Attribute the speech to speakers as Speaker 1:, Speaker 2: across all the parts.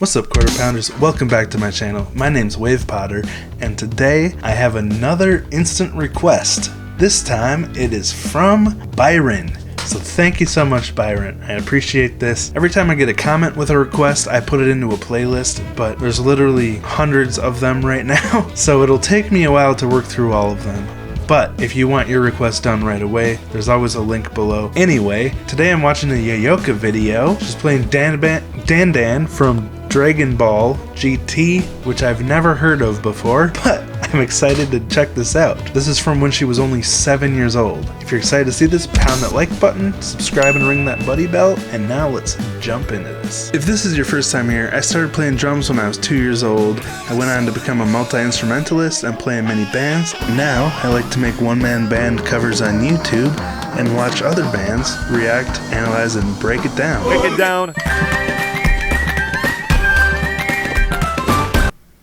Speaker 1: What's up, Quarter Pounders? Welcome back to my channel. My name's Wave Potter, and today I have another instant request. This time it is from Byron. So thank you so much, Byron. I appreciate this. Every time I get a comment with a request, I put it into a playlist, but there's literally hundreds of them right now, so it'll take me a while to work through all of them. But if you want your request done right away, there's always a link below. Anyway, today I'm watching a YOYOKA video. She's playing DANDAN from Dragonball GT, which I've never heard of before, but I'm excited to check this out. This is from when she was only 7 years old. If you're excited to see this, pound that like button, subscribe and ring that buddy bell, and now let's jump into this. If this is your first time here, I started playing drums when I was 2 years old. I went on to become a multi-instrumentalist and play in many bands. Now, I like to make one-man band covers on YouTube and watch other bands react, analyze, and break it down.
Speaker 2: Break it down.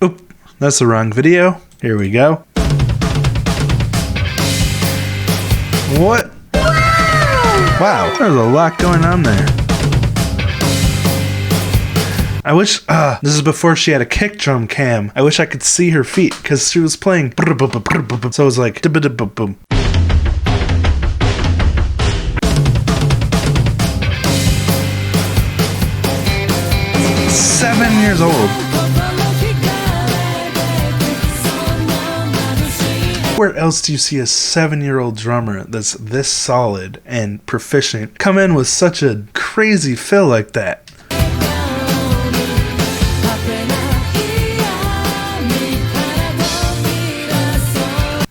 Speaker 1: Oop, that's the wrong video. Here we go. What? Wow, there's a lot going on there. I wish, this is before she had a kick drum cam. I wish I could see her feet, because she was playing, so it was like, boom. 7 years old. Where else do you see a 7-year-old drummer that's this solid and proficient come in with such a crazy fill like that?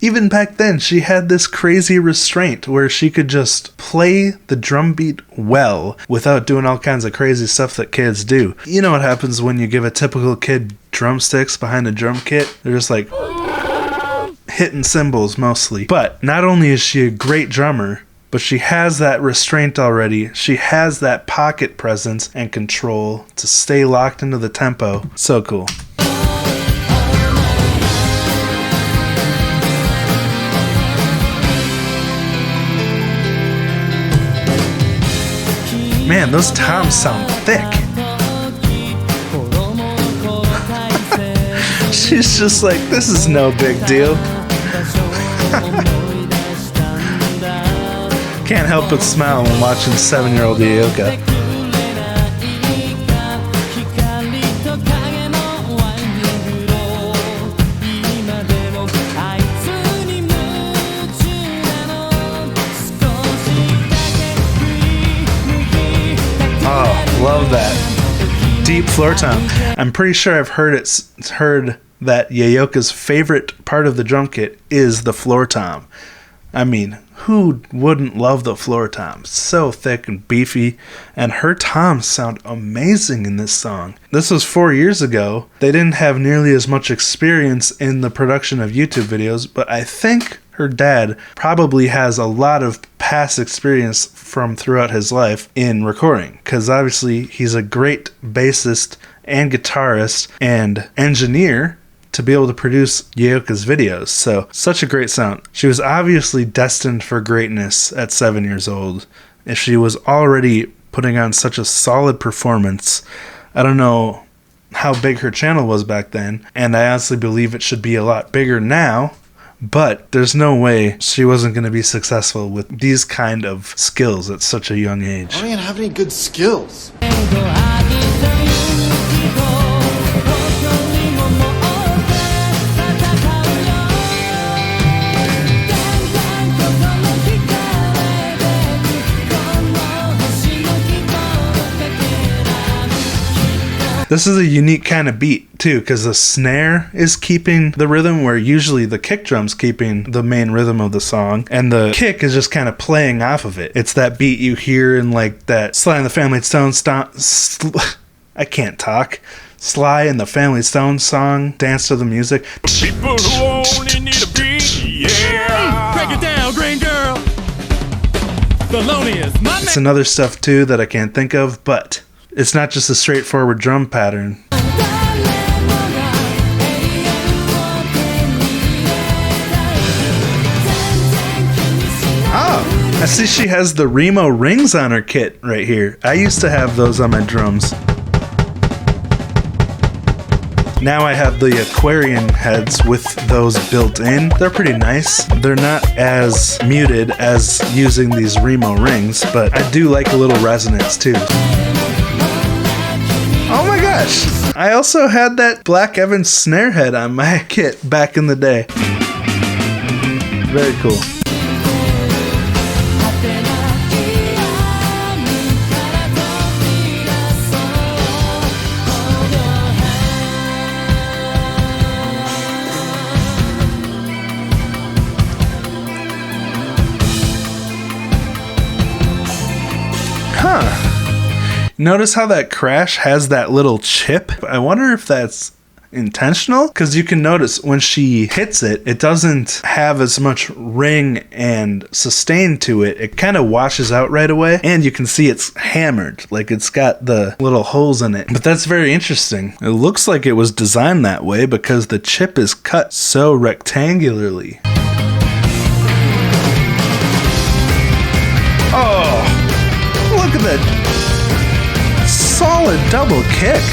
Speaker 1: Even back then, she had this crazy restraint where she could just play the drum beat well without doing all kinds of crazy stuff that kids do. You know what happens when you give a typical kid drumsticks behind a drum kit? They're just like hitting cymbals mostly. But not only is she a great drummer, but she has that restraint already. She has that pocket presence and control to stay locked into the tempo. So cool. Man, those toms sound thick. She's just like, this is no big deal. Can't help but smile when watching 7-year-old YOYOKA. Oh, love that. Deep floor tom. I'm pretty sure I've heard that YOYOKA's favorite part of the drum kit is the floor tom. I mean, who wouldn't love the floor tom? So thick and beefy, and her toms sound amazing in this song. This was 4 years ago. They didn't have nearly as much experience in the production of YouTube videos, but I think her dad probably has a lot of past experience from throughout his life in recording, because obviously he's a great bassist and guitarist and engineer to be able to produce YOYOKA's videos. So, such a great sound. She was obviously destined for greatness at 7 years old. If she was already putting on such a solid performance, I don't know how big her channel was back then, and I honestly believe it should be a lot bigger now, but there's no way she wasn't going to be successful with these kind of skills at such a young age.
Speaker 3: I don't even have any good skills.
Speaker 1: This is a unique kind of beat too, because the snare is keeping the rhythm where usually the kick drum's keeping the main rhythm of the song, and the kick is just kind of playing off of it. It's that beat you hear in like that Sly and the Family Stone I can't talk. Sly and the Family Stone song, Dance to the Music.
Speaker 2: People who only need a beat, yeah. Break it down, green girl. Thelonious, my
Speaker 1: It's another stuff too that I can't think of, but it's not just a straightforward drum pattern. Oh, I see she has the Remo rings on her kit right here. I used to have those on my drums. Now I have the Aquarian heads with those built in. They're pretty nice. They're not as muted as using these Remo rings, but I do like a little resonance too. Oh my gosh! I also had that Black Evans snare head on my kit back in the day. Very cool. Notice how that crash has that little chip? I wonder if that's intentional, because you can notice when she hits it, it doesn't have as much ring and sustain to it. It kind of washes out right away, and you can see it's hammered, like it's got the little holes in it. But that's very interesting. It looks like it was designed that way because the chip is cut so rectangularly. Oh, look at that solid double kick.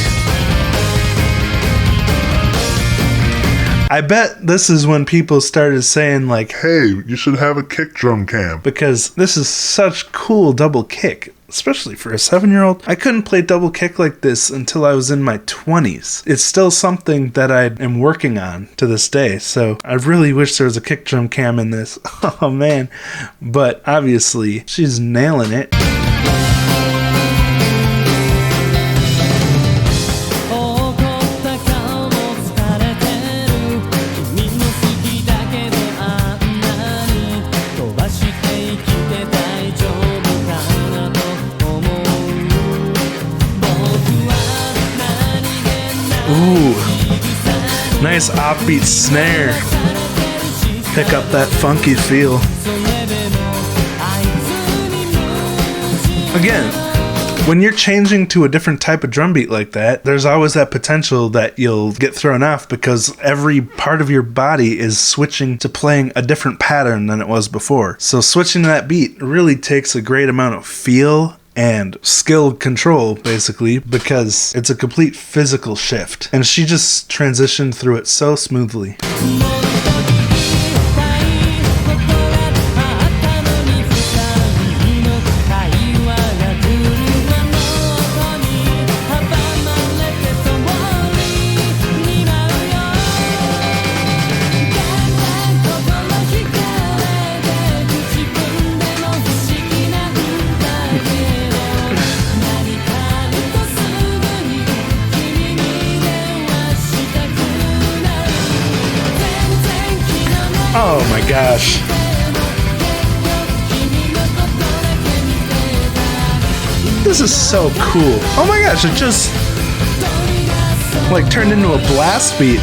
Speaker 1: I bet this is when people started saying like,
Speaker 4: hey, you should have a kick drum cam.
Speaker 1: Because this is such cool double kick, especially for a 7-year-old. I couldn't play double kick like this until I was in my 20s. It's still something that I am working on to this day, so I really wish there was a kick drum cam in this. Oh man. But obviously, she's nailing it. Ooh, nice offbeat snare. Pick up that funky feel. Again, when you're changing to a different type of drum beat like that, there's always that potential that you'll get thrown off because every part of your body is switching to playing a different pattern than it was before. So switching to that beat really takes a great amount of feel and skill control, basically, because it's a complete physical shift. And she just transitioned through it so smoothly. Oh my gosh. This is so cool. Oh my gosh, it just like turned into a blast beat.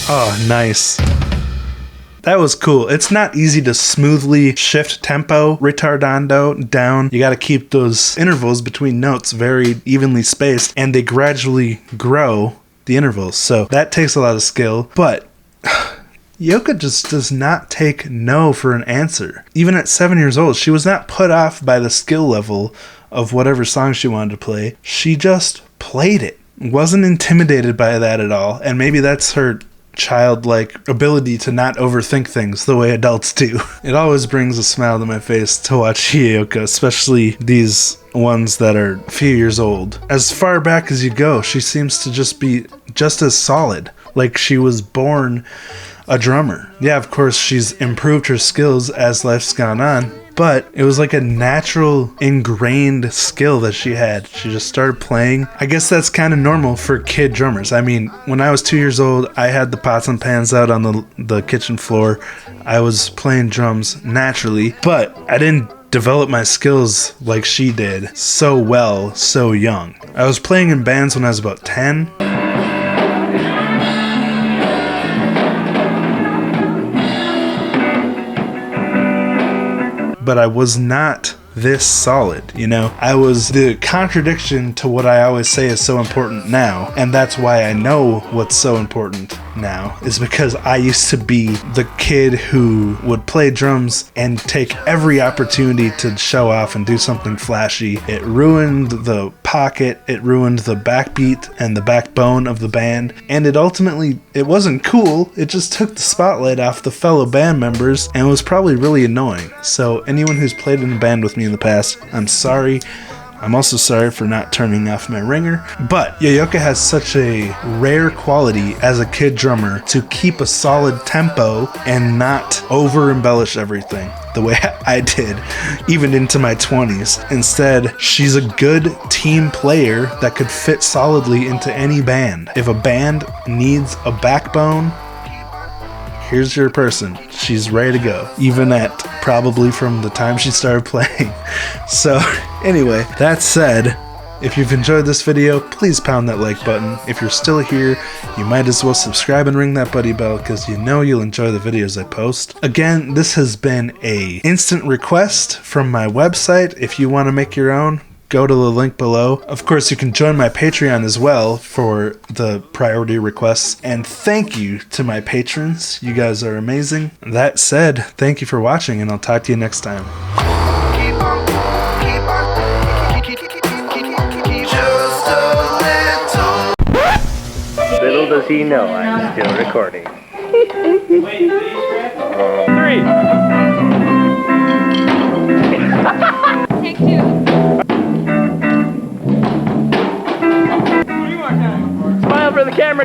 Speaker 1: Oh, nice. That was cool. It's not easy to smoothly shift tempo, ritardando down. You got to keep those intervals between notes very evenly spaced, and they gradually grow the intervals. So that takes a lot of skill, but YOYOKA just does not take no for an answer. Even at 7 years old, she was not put off by the skill level of whatever song she wanted to play. She just played it. Wasn't intimidated by that at all, and maybe that's her childlike ability to not overthink things the way adults do. It always brings a smile to my face to watch YOYOKA, especially these ones that are a few years old. As far back as you go, she seems to just be just as solid, like she was born a drummer. Yeah, of course, she's improved her skills as life's gone on, but it was like a natural ingrained skill that she had. She just started playing. I guess that's kind of normal for kid drummers. I mean, when I was 2 years old, I had the pots and pans out on the kitchen floor. I was playing drums naturally, but I didn't develop my skills like she did so well, so young. I was playing in bands when I was about 10. But I was not this solid, you know? I was the contradiction to what I always say is so important now, and that's why I know what's so important now, is because I used to be the kid who would play drums and take every opportunity to show off and do something flashy. It ruined the pocket, it ruined the backbeat and the backbone of the band, and it wasn't cool. It just took the spotlight off the fellow band members and was probably really annoying. So anyone who's played in a band with me in the past, I'm sorry. I'm also sorry for not turning off my ringer, but YOYOKA has such a rare quality as a kid drummer to keep a solid tempo and not over embellish everything the way I did, even into my 20s. Instead, she's a good team player that could fit solidly into any band. If a band needs a backbone, here's your person. She's ready to go, even at probably from the time she started playing. So anyway, that said, if you've enjoyed this video, please pound that like button. If you're still here, you might as well subscribe and ring that buddy bell, because you know you'll enjoy the videos I post. Again, this has been a instant request from my website. If you want to make your own, go to the link below. Of course, you can join my Patreon as well for the priority requests. And thank you to my patrons. You guys are amazing. That said, thank you for watching, and I'll talk to you next time.
Speaker 5: Little does he know I'm still recording.